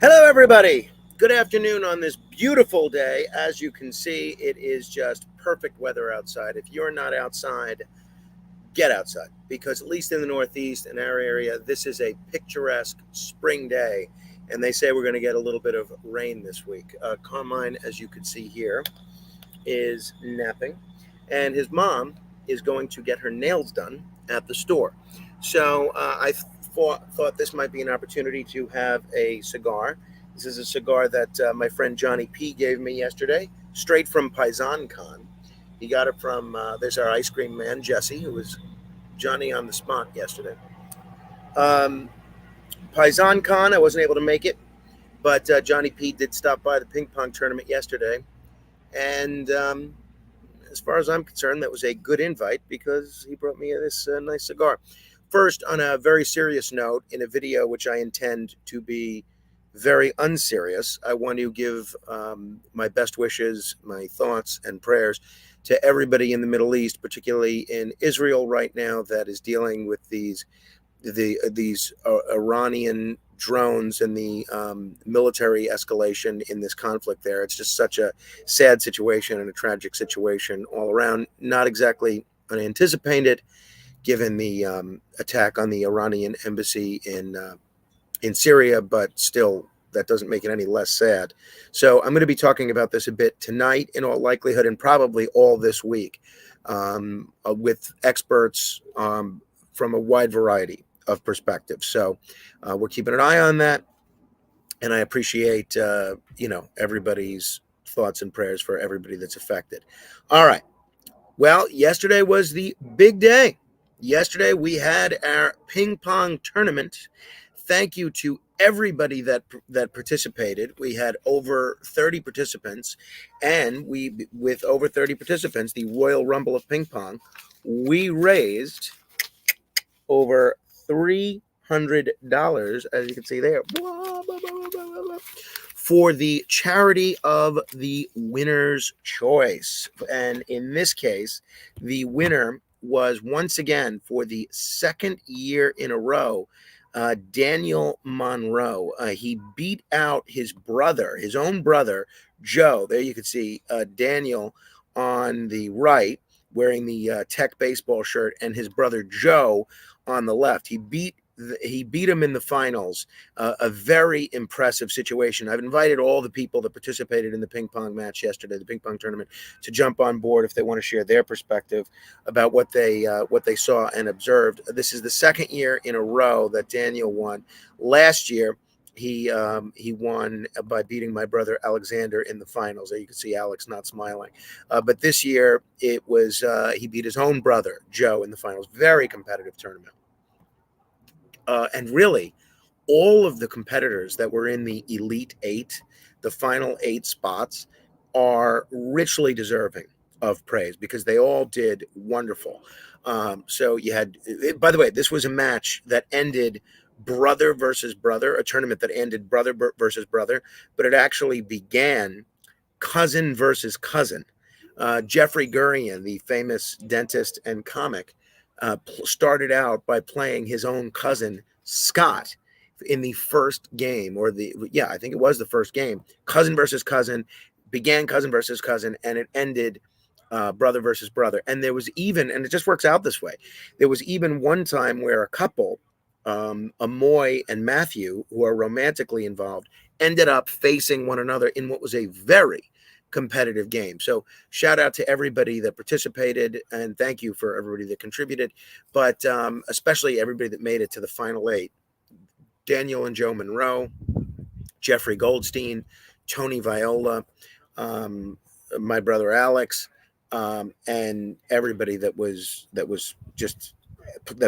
Hello, everybody. Good afternoon on this beautiful day. As you can see, it is just perfect weather outside. If you're not outside, get outside because, at least in the Northeast, in our area, this is a picturesque spring day. And they say we're going to get a little bit of rain this week. Carmine, as you can see here, is napping, and his mom is going to get her nails done at the store. So I thought this might be an opportunity to have a cigar. This is a cigar that my friend Johnny P gave me yesterday, straight from Paisan Con. He got it from there's our ice cream man Jesse, who was Johnny on the spot yesterday. Um, Paisan Con, I wasn't able to make it, but Johnny P did stop by the ping pong tournament yesterday, and as far as I'm concerned, that was a good invite because he brought me this nice cigar. First, on a very serious note, in a video which I intend to be very unserious, I want to give my best wishes, my thoughts, and prayers to everybody in the Middle East, particularly in Israel right now, that is dealing with these Iranian drones and the military escalation in this conflict there. It's just such a sad situation and a tragic situation all around. Not exactly unanticipated, given the attack on the Iranian embassy in Syria, but still. That doesn't make it any less sad. So I'm going to be talking about this a bit tonight, in all likelihood, and probably all this week, with experts from a wide variety of perspectives. So we're keeping an eye on that, and I appreciate everybody's thoughts and prayers for everybody that's affected. All right. Well, yesterday was the big day. Yesterday we had our ping pong tournament. Thank you to everybody that participated. We had over 30 participants, and with over 30 participants, the Royal Rumble of Ping Pong, we raised over $300, as you can see there, for the charity of the winner's choice. And in this case, the winner was once again, for the second year in a row, Daniel Monroe. He beat out his brother, his own brother, Joe. There you can see Daniel on the right, wearing the Tech baseball shirt, and his brother Joe on the left. He beat him in the finals. A very impressive situation. I've invited all the people that participated in the ping pong match yesterday, the ping pong tournament, to jump on board if they want to share their perspective about what they saw and observed. This is the second year in a row that Daniel won. Last year, he won by beating my brother Alexander in the finals. There you can see Alex not smiling. But this year it was he beat his own brother Joe in the finals. Very competitive tournament. And really, all of the competitors that were in the Elite Eight, the final 8 spots, are richly deserving of praise because they all did wonderful. So you had, by the way, this was a match that ended brother versus brother, a tournament that ended brother versus brother, but it actually began cousin versus cousin. Jeffrey Gurian, the famous dentist and comic, started out by playing his own cousin Scott in the first game, I think it was the first game. Cousin versus cousin, began cousin versus cousin, and it ended brother versus brother. And there was even, and it just works out this way, there was even one time where a couple, Amoy and Matthew, who are romantically involved, ended up facing one another in what was a very competitive game. So shout out to everybody that participated, and thank you for everybody that contributed, but especially everybody that made it to the final 8. Daniel and Joe Monroe, Jeffrey Goldstein, Tony Viola, my brother Alex, and everybody that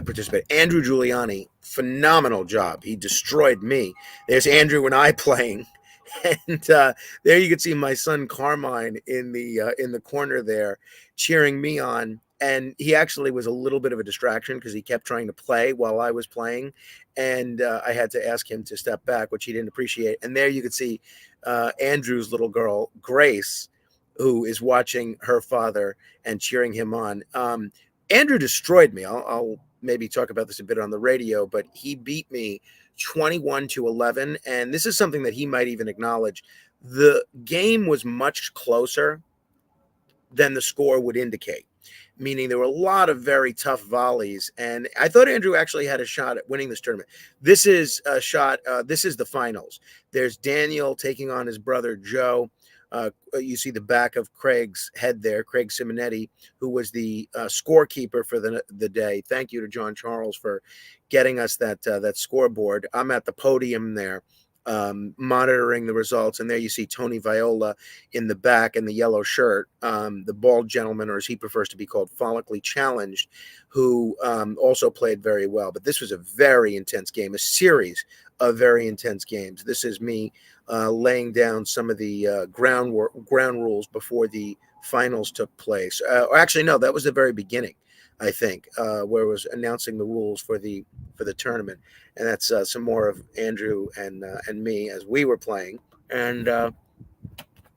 participated. Andrew Giuliani, phenomenal job. He destroyed me. There's Andrew and I playing. And there you can see my son Carmine in the corner there, cheering me on. And he actually was a little bit of a distraction because he kept trying to play while I was playing, and I had to ask him to step back, which he didn't appreciate. And there you can see Andrew's little girl Grace, who is watching her father and cheering him on. Andrew destroyed me. I'll maybe talk about this a bit on the radio, but he beat me 21-11. And this is something that he might even acknowledge. The game was much closer than the score would indicate, meaning there were a lot of very tough volleys. And I thought Andrew actually had a shot at winning this tournament. This is a shot. This is the finals. There's Daniel taking on his brother Joe. You see the back of Craig's head there, Craig Simonetti, who was the scorekeeper for the day. Thank you to John Charles for getting us that scoreboard. I'm at the podium there, monitoring the results. And there you see Tony Viola in the back in the yellow shirt, the bald gentleman, or as he prefers to be called, follically challenged, who also played very well. But this was a very intense game, a series of very intense games. This is me laying down some of the ground rules before the finals took place. Or actually, no, that was the very beginning, I think, where it was announcing the rules for the tournament. And that's some more of Andrew and me as we were playing. And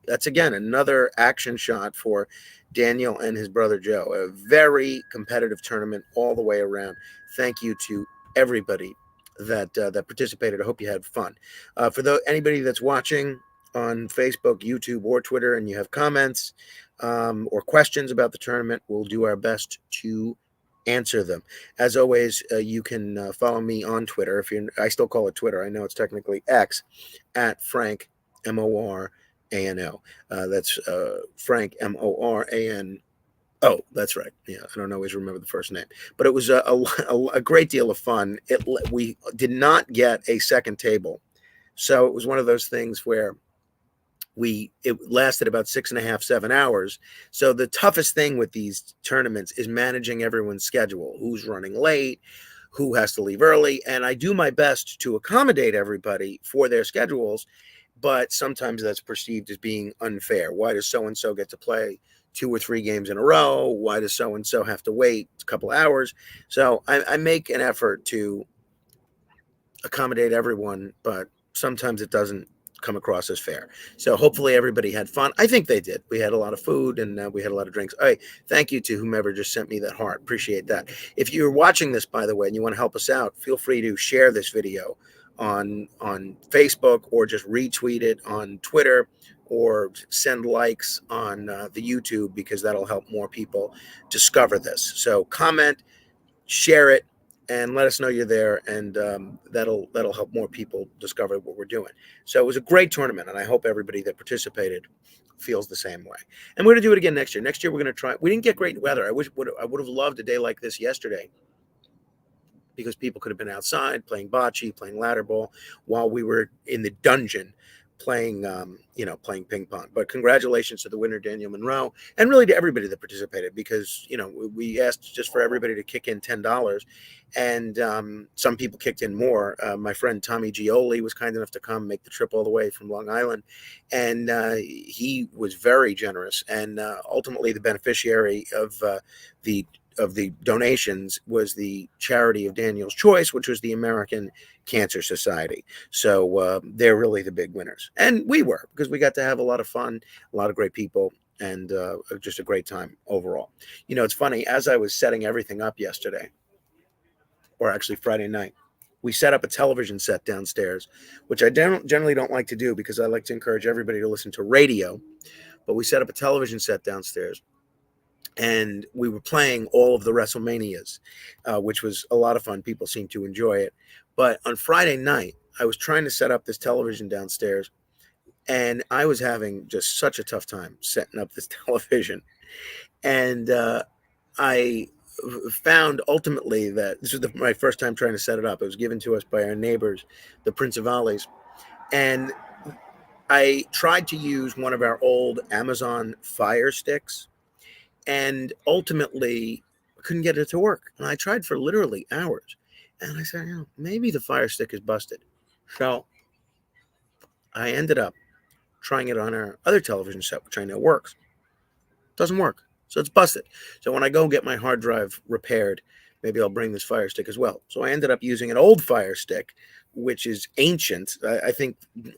that's again another action shot for Daniel and his brother Joe. A very competitive tournament all the way around. Thank you to everybody that participated. I hope you had fun. For anybody that's watching on Facebook, YouTube, or Twitter, and you have comments or questions about the tournament, we'll do our best to answer them. As always, you can follow me on Twitter. I still call it Twitter. I know it's technically X, at Frank Morano. That's Frank Morano. Oh, that's right. Yeah, I don't always remember the first name, but it was a great deal of fun. We did not get a second table, so it was one of those things where it lasted about 6.5, 7 hours. So the toughest thing with these tournaments is managing everyone's schedule, who's running late, who has to leave early. And I do my best to accommodate everybody for their schedules, but sometimes that's perceived as being unfair. Why does so-and-so get to play 2 or 3 games in a row? Why does so-and-so have to wait a couple hours? So I make an effort to accommodate everyone, but sometimes it doesn't come across as fair. So hopefully everybody had fun. I think they did. We had a lot of food and we had a lot of drinks. All right, thank you to whomever just sent me that heart. Appreciate that. If you're watching this, by the way, and you want to help us out, feel free to share this video on Facebook, or just retweet it on Twitter, or send likes on the YouTube, because that'll help more people discover this. So comment, share it, and let us know you're there, and that'll help more people discover what we're doing. So it was a great tournament, and I hope everybody that participated feels the same way. And we're going to do it again next year. Next year we're going to try. We didn't get great weather. I would have loved a day like this yesterday, because people could have been outside playing bocce, playing ladder ball, while we were in the dungeon playing playing ping pong. But congratulations to the winner, Daniel Monroe, and really to everybody that participated, because we asked just for everybody to kick in $10, and some people kicked in more. My friend Tommy Gioli was kind enough to come make the trip all the way from Long Island, and he was very generous, and ultimately the beneficiary of the donations was the charity of Daniel's choice, which was the American Cancer Society. So they're really the big winners. And we were, because we got to have a lot of fun, a lot of great people, and just a great time overall. It's funny, as I was setting everything up yesterday, or actually Friday night, we set up a television set downstairs, which I generally don't like to do, because I like to encourage everybody to listen to radio. But we set up a television set downstairs, and we were playing all of the WrestleManias, which was a lot of fun. People seemed to enjoy it. But on Friday night, I was trying to set up this television downstairs, and I was having just such a tough time setting up this television. And I found ultimately that this was my first time trying to set it up. It was given to us by our neighbors, the Principales. And I tried to use one of our old Amazon Fire Sticks, and ultimately couldn't get it to work. And I tried for literally hours. And I said, maybe the Fire Stick is busted. So I ended up trying it on our other television set, which I know works. Doesn't work. So it's busted. So when I go get my hard drive repaired, maybe I'll bring this Fire Stick as well. So I ended up using an old Fire Stick which is ancient. I think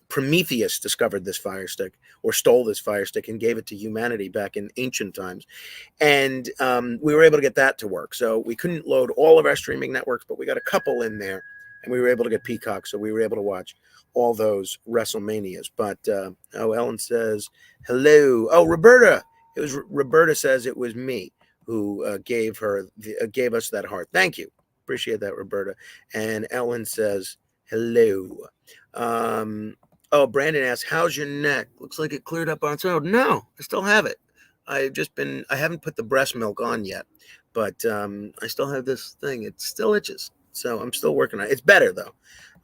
Prometheus discovered this fire stick or stole this fire stick and gave it to humanity back in ancient times. And we were able to get that to work. So we couldn't load all of our streaming networks, but we got a couple in there, and we were able to get Peacock. So we were able to watch all those WrestleManias. But Ellen says hello. Oh, Roberta. It was Roberta says it was me who gave us that heart. Thank you. Appreciate that, Roberta. And Ellen says hello. Brandon asks, how's your neck? Looks like it cleared up on its own. No, I still have it. I haven't put the breast milk on yet, but I still have this thing. It still itches. So I'm still working on it. It's better though.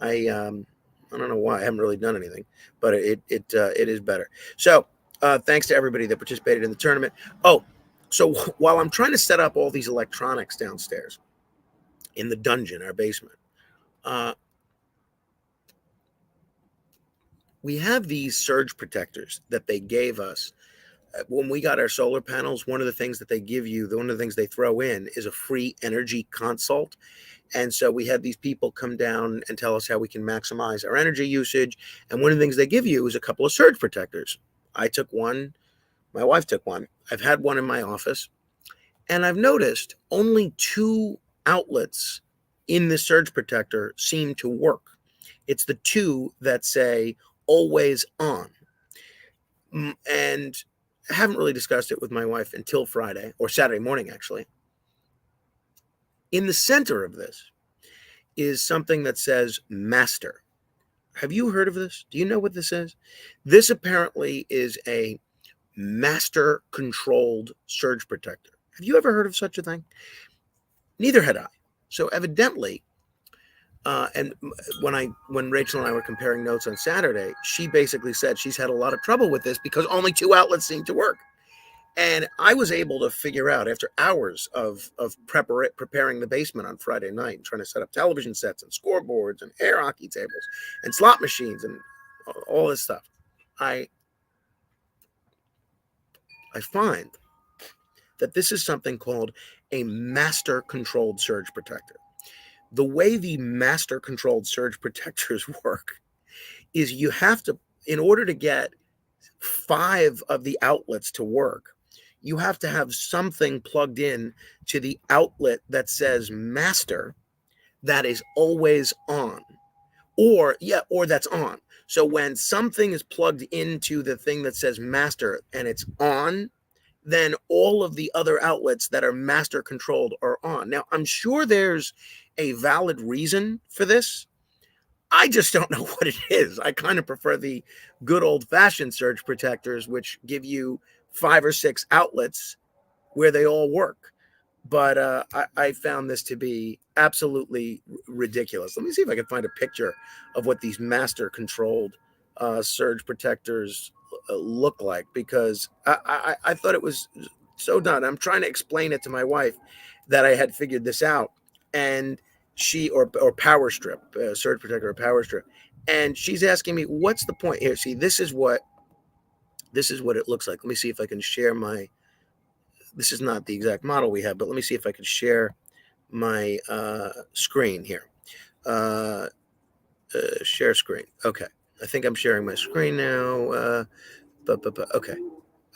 I don't know why. I haven't really done anything, but it is better. So thanks to everybody that participated in the tournament. Oh, so while I'm trying to set up all these electronics downstairs in the dungeon, our basement, we have these surge protectors that they gave us. When we got our solar panels, one of the things that they give you, one of the things they throw in is a free energy consult. And so we had these people come down and tell us how we can maximize our energy usage. And one of the things they give you is a couple of surge protectors. I took one. My wife took one. I've had one in my office. And I've noticed only 2 outlets in the surge protector seem to work. It's the 2 that say always on. And I haven't really discussed it with my wife until Friday or Saturday morning, actually. In the center of this is something that says master. Have you heard of this? Do you know what this is? This apparently is a master controlled surge protector. Have you ever heard of such a thing? Neither had I. So evidently, and when Rachel and I were comparing notes on Saturday, she basically said she's had a lot of trouble with this because only 2 outlets seem to work. And I was able to figure out after hours of preparing the basement on Friday night and trying to set up television sets and scoreboards and air hockey tables and slot machines and all this stuff, I find that this is something called a master controlled surge protector. The way the master controlled surge protectors work is you have to, in order to get 5 of the outlets to work, you have to have something plugged in to the outlet that says master that is always on, or that's on. So when something is plugged into the thing that says master and it's on, then all of the other outlets that are master controlled are on. Now, I'm sure there's a valid reason for this. I just don't know what it is. I kind of prefer the good old-fashioned surge protectors, which give you 5 or 6 outlets where they all work. But I found this to be absolutely ridiculous. Let me see if I can find a picture of what these master-controlled surge protectors look like, because I thought it was so done. I'm trying to explain it to my wife that I had figured this out, and she or power strip, surge protector or power strip, and she's asking me, what's the point here? See, this is what it looks like. Let me see if I can share my, this is not the exact model we have, but let me see if I can share my screen here. Share screen. Okay. I think I'm sharing my screen now. Okay.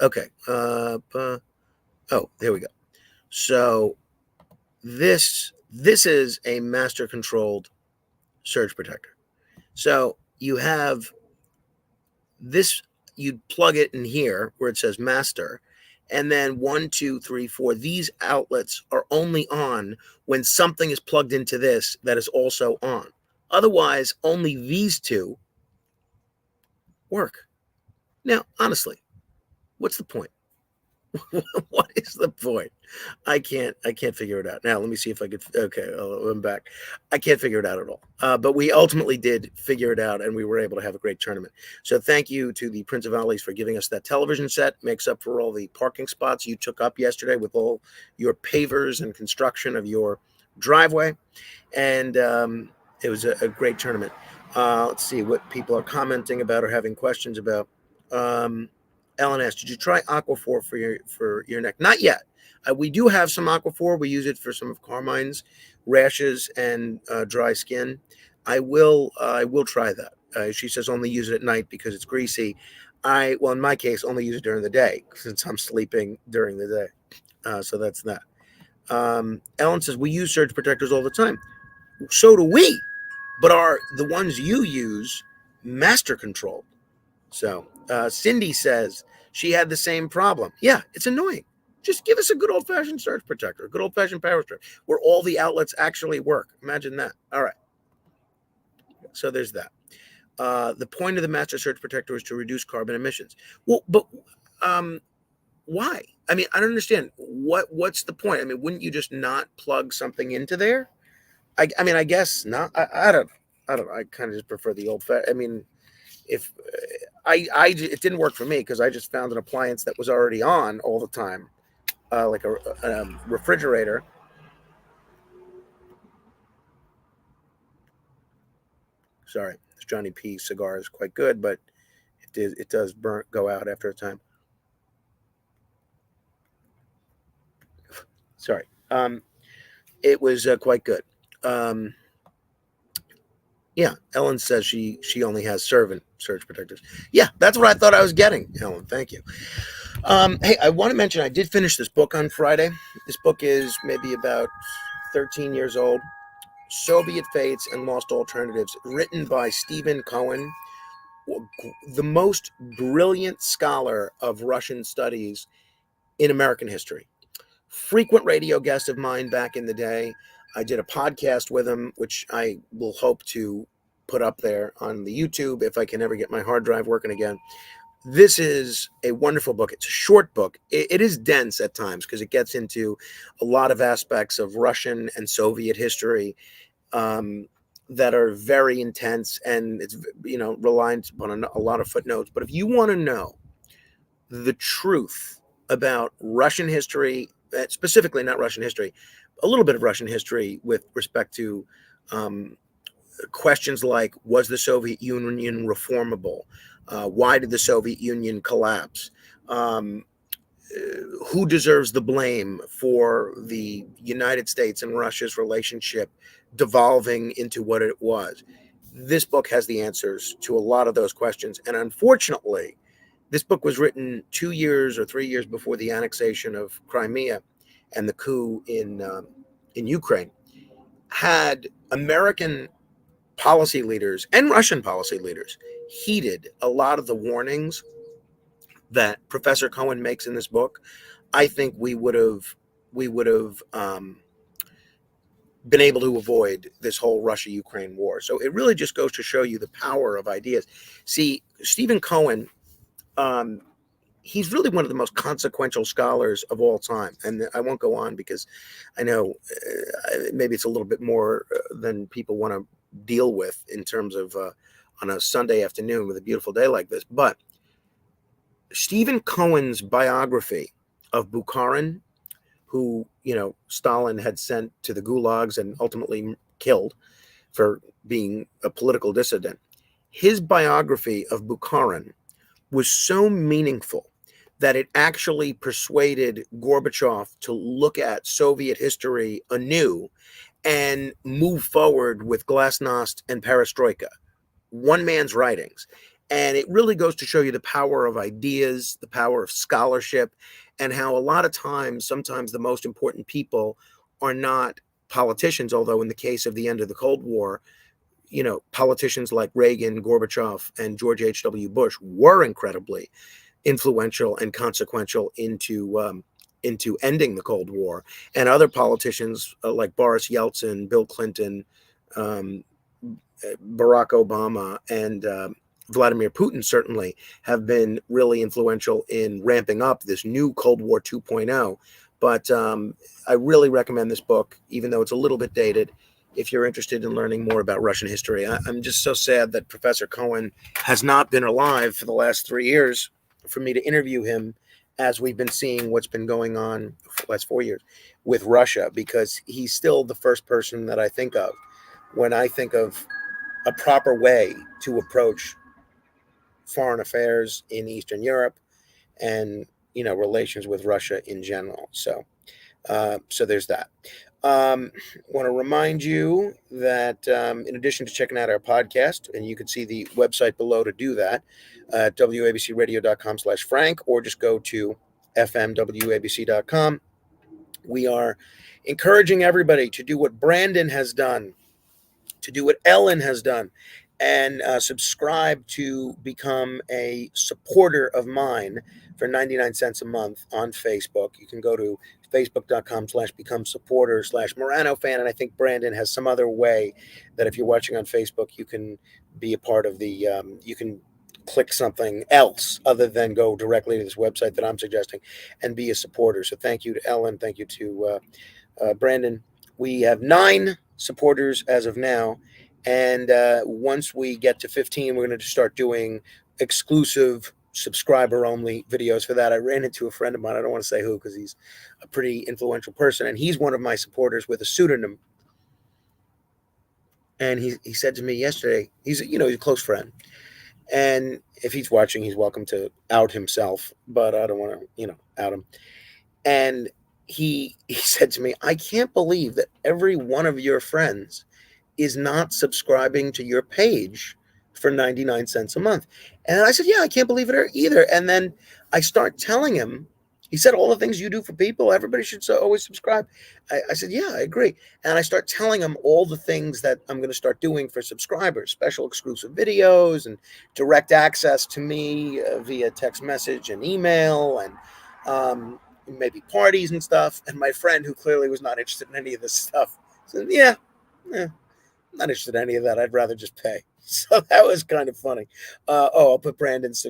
Okay. Oh, there we go. So this is a master controlled surge protector. So you have this, you plug it in here where it says master, and then 1, 2, 3, 4, these outlets are only on when something is plugged into this that is also on. Otherwise, only these 2 work. Now, honestly, what's the point? What is the point? I can't figure it out. Now, let me see if I could. Okay, I'm back. I can't figure it out at all. But we ultimately did figure it out, and we were able to have a great tournament. So thank you to the Prince of Valleys for giving us that television set. Makes up for all the parking spots you took up yesterday with all your pavers and construction of your driveway. And it was a great tournament. Let's see what people are commenting about or having questions about. Ellen asked, did you try Aquaphor for your neck? Not yet. We do have some Aquaphor. We use it for some of Carmine's rashes and dry skin. I will try that. She says only use it at night because it's greasy. Well, in my case, only use it during the day since I'm sleeping during the day. So that's that. Ellen says we use surge protectors all the time. So do we, but are the ones you use master controlled? So Cindy says she had the same problem. Yeah, it's annoying. Just give us a good old fashioned surge protector, a good old fashioned power strip where all the outlets actually work. Imagine that. All right. So there's that. The point of the master surge protector is to reduce carbon emissions. Well, but um, why? I mean, I don't understand. What's the point? I mean, wouldn't you just not plug something into there? I mean, I guess not. I don't. I kind of just prefer the old. I mean, if it didn't work for me because I just found an appliance that was already on all the time, like a refrigerator. Sorry, this Johnny P cigar is quite good, but it does go out after a time. Sorry. It was quite good. Um, yeah, Ellen says she only has servant surge protectors. Yeah, that's what I thought I was getting, Ellen. Thank you. Hey, I want to mention I did finish this book on Friday. This book is maybe about 13 years old. Soviet Fates and Lost Alternatives, written by Stephen Cohen, the most brilliant scholar of Russian studies in American history. Frequent radio guest of mine back in the day. I did a podcast with him, which I will hope to put up there on the YouTube if I can ever get my hard drive working again. This is a wonderful book. It's a short book. It is dense at times because it gets into a lot of aspects of Russian and Soviet history um, that are very intense, and it's reliant upon a lot of footnotes. But if you want to know the truth about Russian history, specifically not Russian history, a little bit of Russian history with respect to um, questions like, was the Soviet Union reformable? Why did the Soviet Union collapse? Um, who deserves the blame for the United States and Russia's relationship devolving into what it was? This book has the answers to a lot of those questions. And unfortunately, this book was written 2 years or 3 years before the annexation of Crimea and the coup in Ukraine. Had American policy leaders and Russian policy leaders heeded a lot of the warnings that Professor Cohen makes in this book, I think we would have been able to avoid this whole Russia-Ukraine war. So it really just goes to show you the power of ideas. See, Stephen Cohen, um, he's really one of the most consequential scholars of all time. And I won't go on because I know maybe it's a little bit more than people want to deal with in terms of on a Sunday afternoon with a beautiful day like this. But Stephen Cohen's biography of Bukharin, who Stalin had sent to the gulags and ultimately killed for being a political dissident. His biography of Bukharin was so meaningful that it actually persuaded Gorbachev to look at Soviet history anew and move forward with glasnost and perestroika. One man's writings. And it really goes to show you the power of ideas, the power of scholarship, and how a lot of times, sometimes the most important people are not politicians, although in the case of the end of the Cold War, politicians like Reagan, Gorbachev, and George H.W. Bush were incredibly influential and consequential into ending the Cold War, and other politicians like Boris Yeltsin, Bill Clinton, um, Barack Obama, and Vladimir Putin certainly have been really influential in ramping up this new Cold War 2.0. But I really recommend this book, even though it's a little bit dated, if you're interested in learning more about Russian history. I'm just so sad that Professor Cohen has not been alive for the last 3 years for me to interview him, as we've been seeing what's been going on for the last 4 years with Russia, because he's still the first person that I think of when I think of a proper way to approach foreign affairs in Eastern Europe and relations with Russia in general. So there's that. Want to remind you that in addition to checking out our podcast, and you can see the website below to do that, wabcradio.com/Frank, or just go to fmwabc.com. We are encouraging everybody to do what Brandon has done, to do what Ellen has done, and subscribe to become a supporter of mine for 99 cents a month on Facebook. You can go to facebook.com/become supporter/Morano fan. And I think Brandon has some other way that if you're watching on Facebook, you can be a part of the, you can click something else other than go directly to this website that I'm suggesting and be a supporter. So thank you to Ellen. Thank you to Brandon. We have 9 supporters as of now. And once we get to 15, we're going to start doing exclusive subscriber only videos for that. I ran into a friend of mine. I don't want to say who because he's a pretty influential person. And he's one of my supporters with a pseudonym. And he said to me yesterday, he's a close friend. And if he's watching, he's welcome to out himself. But I don't want to, out him. And he said to me, I can't believe that every one of your friends is not subscribing to your page for 99 cents a month. And I said, yeah, I can't believe it either. And then I start telling him, he said, all the things you do for people, everybody should always subscribe. I said, yeah, I agree. And I start telling him all the things that I'm going to start doing for subscribers, special exclusive videos and direct access to me via text message and email and maybe parties and stuff. And my friend, who clearly was not interested in any of this stuff, said, yeah, not interested in any of that. I'd rather just pay. So that was kind of funny. I'll put Brandon's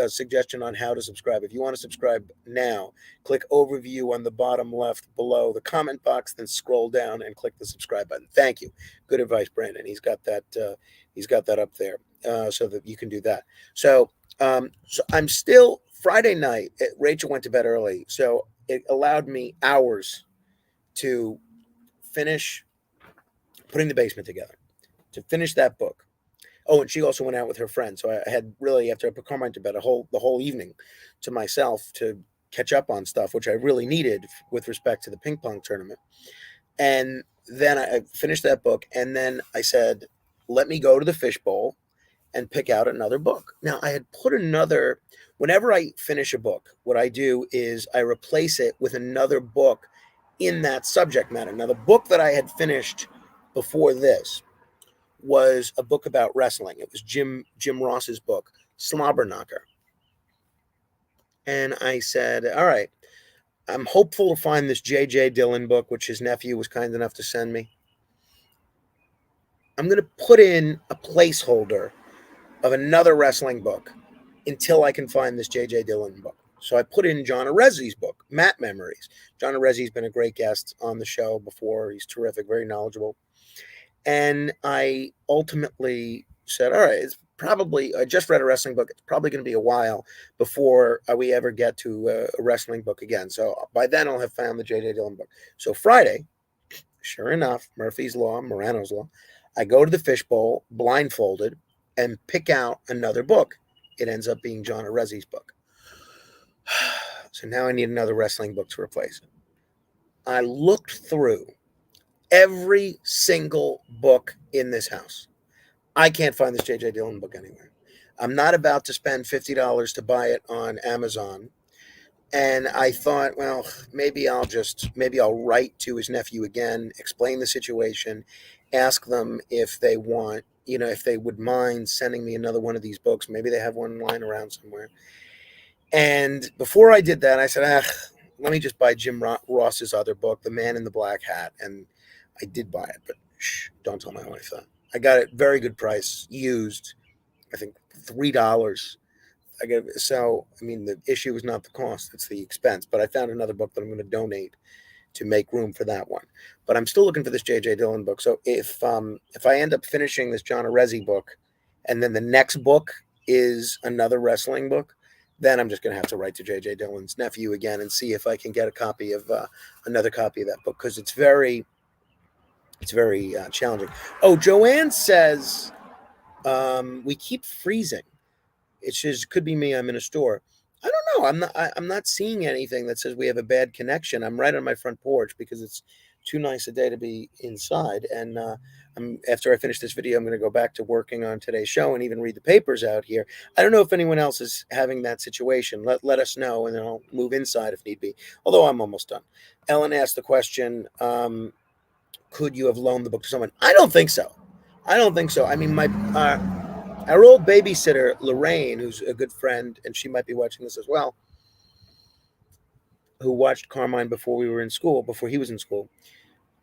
suggestion on how to subscribe. If you want to subscribe now, click overview on the bottom left below the comment box, then scroll down and click the subscribe button. Thank you. Good advice, Brandon. He's got that. He's got that up there so that you can do that. So I'm still Friday night. Rachel went to bed early, so it allowed me hours to finish putting the basement together, to finish that book. Oh, and she also went out with her friend. So I had really, after I put Carmine to bed, the whole evening to myself to catch up on stuff, which I really needed with respect to the ping pong tournament. And then I finished that book. And then I said, let me go to the fishbowl and pick out another book. Now, I had put whenever I finish a book, what I do is I replace it with another book in that subject matter. Now, the book that I had finished before this was a book about wrestling. It was Jim Ross's book, Slobber Knocker. And I said, all right, I'm hopeful to find this J.J. Dillon book, which his nephew was kind enough to send me. I'm going to put in a placeholder of another wrestling book until I can find this J.J. Dillon book. So I put in John Arezzi's book, Mat Memories. John Arezzi's been a great guest on the show before. He's terrific, very knowledgeable. And I ultimately said, all right, I just read a wrestling book. It's probably going to be a while before we ever get to a wrestling book again. So by then I'll have found the J.J. Dillon book. So Friday, sure enough, Murphy's Law, Morano's Law, I go to the fishbowl blindfolded and pick out another book. It ends up being John Arezzi's book. So now I need another wrestling book to replace it. I looked through every single book in this house. I can't find this J.J. Dillon book anywhere. I'm not about to spend $50 to buy it on Amazon. And I thought, well, maybe I'll write to his nephew again, explain the situation, ask them if they want, if they would mind sending me another one of these books. Maybe they have one lying around somewhere. And before I did that, I said, let me just buy Jim Ross's other book, The Man in the Black Hat. And I did buy it, but don't tell my wife that. I got it very good price, used, I think $3. The issue is not the cost, it's the expense. But I found another book that I'm going to donate to make room for that one. But I'm still looking for this J.J. Dillon book. So if I end up finishing this John Arezzi book, and then the next book is another wrestling book, then I'm just going to have to write to J.J. Dillon's nephew again and see if I can get another copy of that book, because it's very challenging. Oh, Joanne says we keep freezing. It says could be me. I'm in a store. I don't know. I'm not seeing anything that says we have a bad connection. I'm right on my front porch because it's too nice a day to be inside. And after I finish this video, I'm going to go back to working on today's show and even read the papers out here. I don't know if anyone else is having that situation. Let us know, and then I'll move inside if need be. Although I'm almost done. Ellen asked the question, could you have loaned the book to someone? I don't think so. I don't think so. I mean, our old babysitter, Lorraine, who's a good friend, and she might be watching this as well, who watched Carmine before he was in school.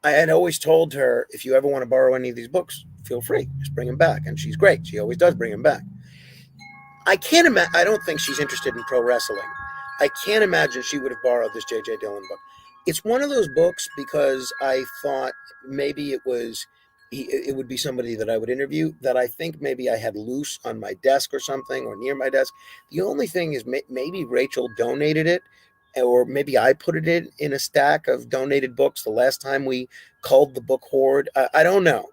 I had always told her, if you ever want to borrow any of these books, feel free, just bring them back. And she's great. She always does bring them back. I can't imagine. I don't think she's interested in pro wrestling. I can't imagine she would have borrowed this J.J. Dillon book. It's one of those books because I thought maybe it would be somebody that I would interview that I think maybe I had loose on my desk or something, or near my desk. The only thing is maybe Rachel donated it, or maybe I put it in a stack of donated books the last time we culled the book hoard. I don't know.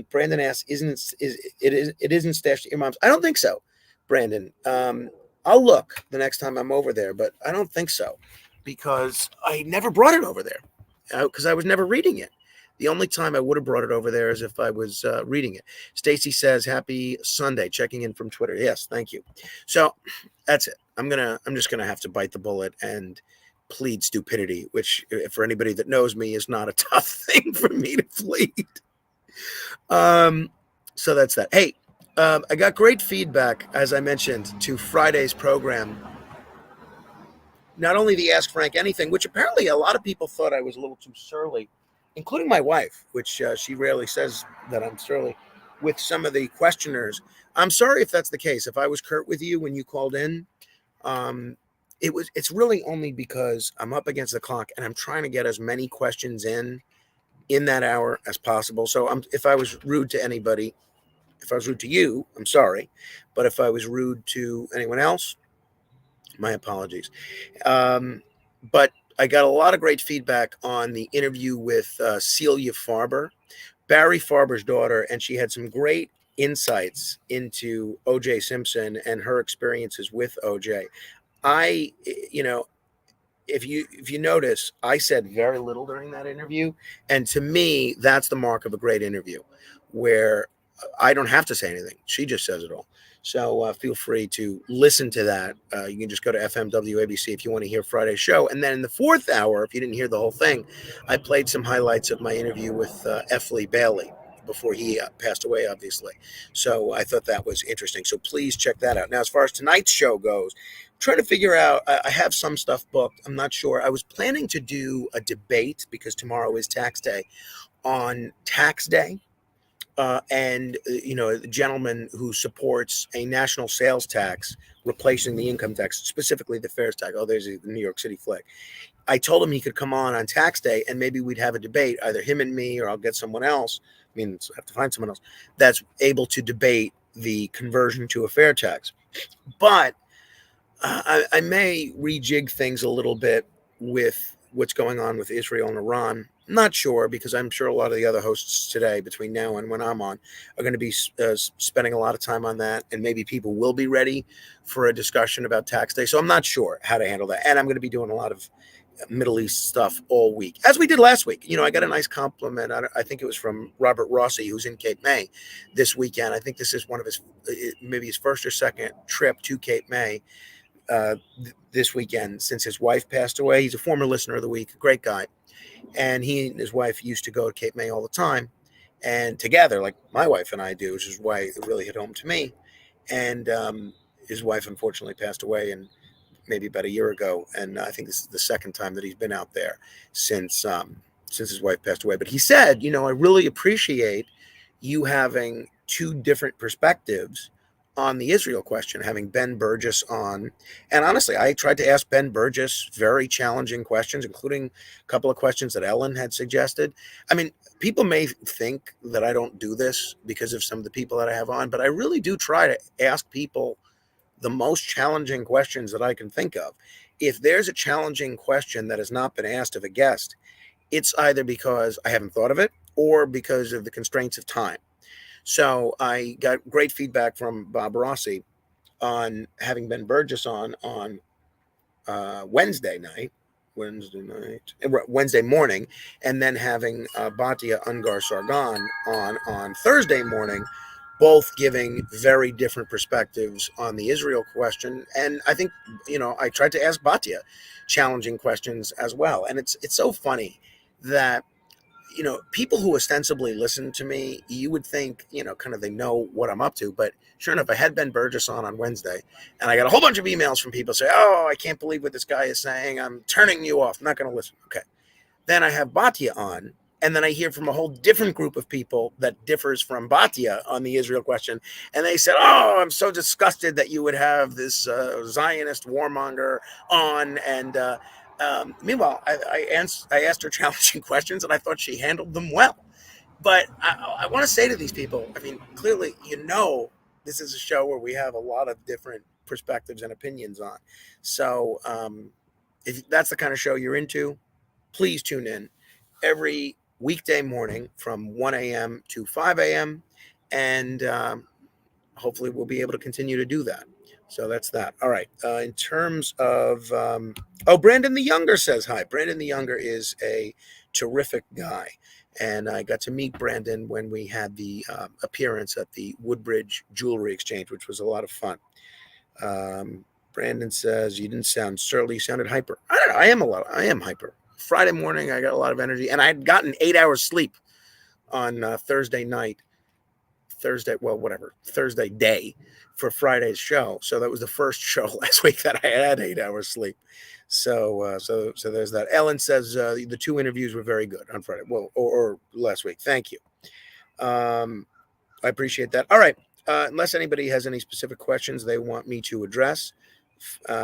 Brandon asks, it isn't stashed at your mom's? I don't think so, Brandon. I'll look the next time I'm over there, but I don't think so, because I never brought it over there because I was never reading it. The only time I would have brought it over there is if I was reading it. Stacy says, "Happy Sunday," checking in from Twitter. Yes, thank you. So that's it. I'm just gonna have to bite the bullet and plead stupidity, which, for anybody that knows me, is not a tough thing for me to plead. So that's that. Hey, I got great feedback, as I mentioned, to Friday's program. Not only the Ask Frank Anything, which apparently a lot of people thought I was a little too surly, including my wife, which she rarely says that I'm surly, with some of the questioners. I'm sorry if that's the case. If I was curt with you when you called in, it's really only because I'm up against the clock and I'm trying to get as many questions in that hour as possible. So if I was rude to anybody, if I was rude to you, I'm sorry. But if I was rude to anyone else, my apologies. But I got a lot of great feedback on the interview with Celia Farber, Barry Farber's daughter, and she had some great insights into O.J. Simpson and her experiences with O.J. If you notice, I said very little during that interview, and to me, that's the mark of a great interview, where I don't have to say anything. She just says it all. So feel free to listen to that. You can just go to FMWABC if you want to hear Friday's show. And then in the fourth hour, if you didn't hear the whole thing, I played some highlights of my interview with F. Lee Bailey before he passed away, obviously. So I thought that was interesting. So please check that out. Now, as far as tonight's show goes, I'm trying to figure out, I have some stuff booked. I'm not sure. I was planning to do a debate, because tomorrow is tax day, on tax day. And the gentleman who supports a national sales tax replacing the income tax, specifically the fares tax. Oh, there's the New York City flag. I told him he could come on tax day, and maybe we'd have a debate, either him and me, or I'll get someone else. I mean, I have to find someone else that's able to debate the conversion to a fair tax. But I may rejig things a little bit with what's going on with Israel and Iran. Not sure, because I'm sure a lot of the other hosts today, between now and when I'm on, are going to be spending a lot of time on that, and maybe people will be ready for a discussion about tax day. So I'm not sure how to handle that, and I'm going to be doing a lot of Middle East stuff all week, as we did last week. I got a nice compliment. I think it was from Robert Rossi, who's in Cape May this weekend. I think this is one of maybe his first or second trip to Cape May this weekend since his wife passed away. He's a former listener of the week, a great guy. And he and his wife used to go to Cape May all the time, and together, like my wife and I do, which is why it really hit home to me. And his wife unfortunately passed away, and maybe about a year ago. And I think this is the second time that he's been out there since his wife passed away. But he said, I really appreciate you having two different perspectives on the Israel question, having Ben Burgess on. And honestly, I tried to ask Ben Burgess very challenging questions, including a couple of questions that Ellen had suggested. I mean, people may think that I don't do this because of some of the people that I have on, but I really do try to ask people the most challenging questions that I can think of. If there's a challenging question that has not been asked of a guest, it's either because I haven't thought of it or because of the constraints of time. So I got great feedback from Bob Rossi on having Ben Burgess on Wednesday night, Wednesday night, Wednesday morning, and then having Batia Ungar Sargon on Thursday morning, both giving very different perspectives on the Israel question. And I think, I tried to ask Batia challenging questions as well. And it's so funny that people who ostensibly listen to me, you would think, kind of they know what I'm up to. But sure enough, I had Ben Burgess on Wednesday, and I got a whole bunch of emails from people say, "Oh, I can't believe what this guy is saying. I'm turning you off. I'm not going to listen." Okay. Then I have Batia on, and then I hear from a whole different group of people that differs from Batia on the Israel question. And they said, "Oh, I'm so disgusted that you would have this Zionist warmonger on." And meanwhile, I asked her challenging questions, and I thought she handled them well. But I want to say to these people, I mean, clearly, this is a show where we have a lot of different perspectives and opinions on. So if that's the kind of show you're into, please tune in every weekday morning from 1 a.m. to 5 a.m. And hopefully we'll be able to continue to do that. So that's that. All right. In terms of, Brandon the Younger says hi. Brandon the Younger is a terrific guy. And I got to meet Brandon when we had the appearance at the Woodbridge Jewelry Exchange, which was a lot of fun. Brandon says, "You didn't sound surly, you sounded hyper." I don't know. I am hyper. Friday morning, I got a lot of energy, and I had gotten 8 hours sleep on Thursday day for Friday's show. So that was the first show last week that I had 8 hours sleep. So there's that. Ellen says the 2 interviews were very good on Friday. Well, or last week. Thank you. I appreciate that. All right. Unless anybody has any specific questions they want me to address,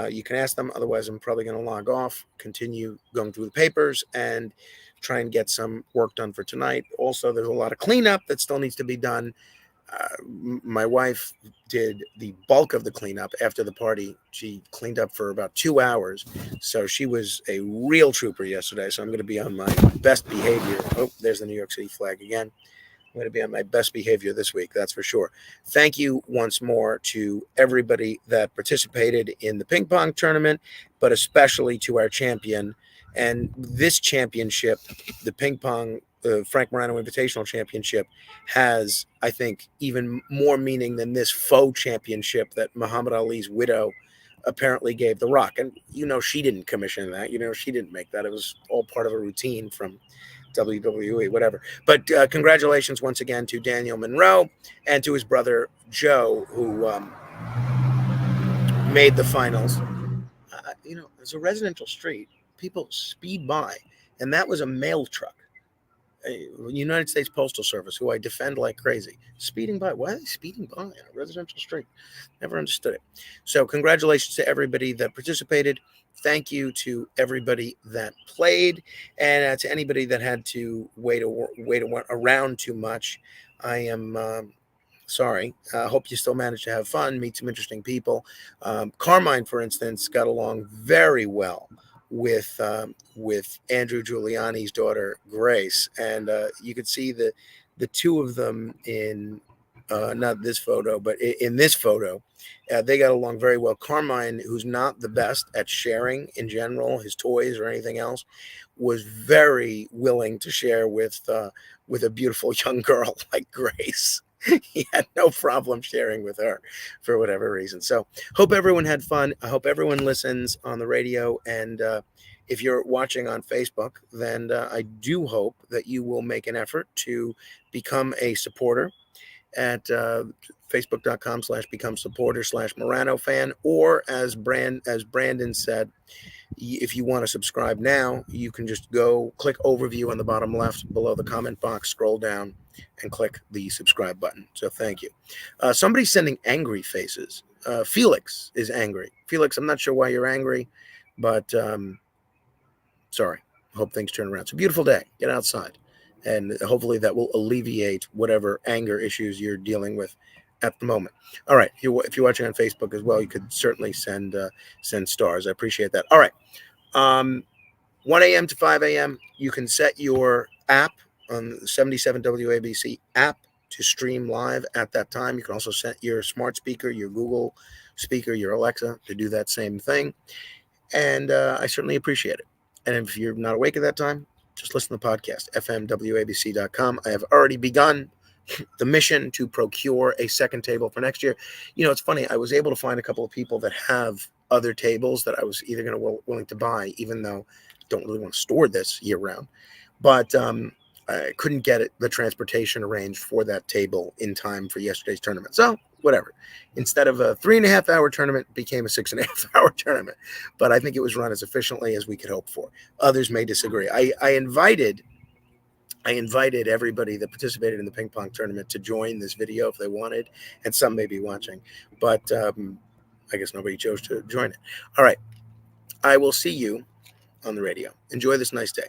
you can ask them. Otherwise, I'm probably going to log off, continue going through the papers, and try and get some work done for tonight. Also, there's a lot of cleanup that still needs to be done. My wife did the bulk of the cleanup after the party. She cleaned up for about 2 hours. So she was a real trooper yesterday. So I'm going to be on my best behavior. Oh, there's the New York City flag again. I'm going to be on my best behavior this week, that's for sure. Thank you once more to everybody that participated in the ping pong tournament, but especially to our champion. And this championship, the ping pong Frank Morano Invitational Championship, has, I think, even more meaning than this faux championship that Muhammad Ali's widow apparently gave The Rock. And she didn't commission that. She didn't make that. It was all part of a routine from WWE, whatever. But congratulations once again to Daniel Monroe and to his brother Joe, who made the finals. It's a residential street. People speed by, and that was a mail truck. United States Postal Service, who I defend like crazy, speeding by. Why are they speeding by on a residential street? Never understood it. So congratulations to everybody that participated. Thank you to everybody that played, and to anybody that had to wait around too much. I am sorry. I hope you still managed to have fun, meet some interesting people. Carmine, for instance, got along very well with Andrew Giuliani's daughter Grace, and you could see the two of them in not this photo, but in this photo, they got along very well. Carmine, who's not the best at sharing in general, his toys or anything else, was very willing to share with a beautiful young girl like Grace. He had no problem sharing with her for whatever reason. So hope everyone had fun. I hope everyone listens on the radio. And if you're watching on Facebook, then I do hope that you will make an effort to become a supporter at facebook.com/become supporter/Morano fan, or as Brandon said, if you want to subscribe now, you can just go click overview on the bottom left below the comment box, scroll down, and click the subscribe button. So thank you. Somebody's sending angry faces. Felix is angry. Felix, I'm not sure why you're angry, but sorry. Hope things turn around. It's a beautiful day. Get outside. And hopefully that will alleviate whatever anger issues you're dealing with at the moment. All right. If you're watching on Facebook as well, you could certainly send stars. I appreciate that. All right. 1 a.m. to 5 a.m., you can set your app on the 77 WABC app to stream live at that time. You can also set your smart speaker, your Google speaker, your Alexa to do that same thing. And I certainly appreciate it. And if you're not awake at that time, just listen to the podcast, fmwabc.com. I have already begun the mission to procure a second table for next year. It's funny. I was able to find a couple of people that have other tables that I was either going to willing to buy, even though I don't really want to store this year round. But I couldn't get the transportation arranged for that table in time for yesterday's tournament. So whatever. Instead of a 3.5 hour tournament, it became a 6.5 hour tournament. But I think it was run as efficiently as we could hope for. Others may disagree. I invited everybody that participated in the ping pong tournament to join this video if they wanted, and some may be watching, but I guess nobody chose to join it. All right. I will see you on the radio. Enjoy this nice day.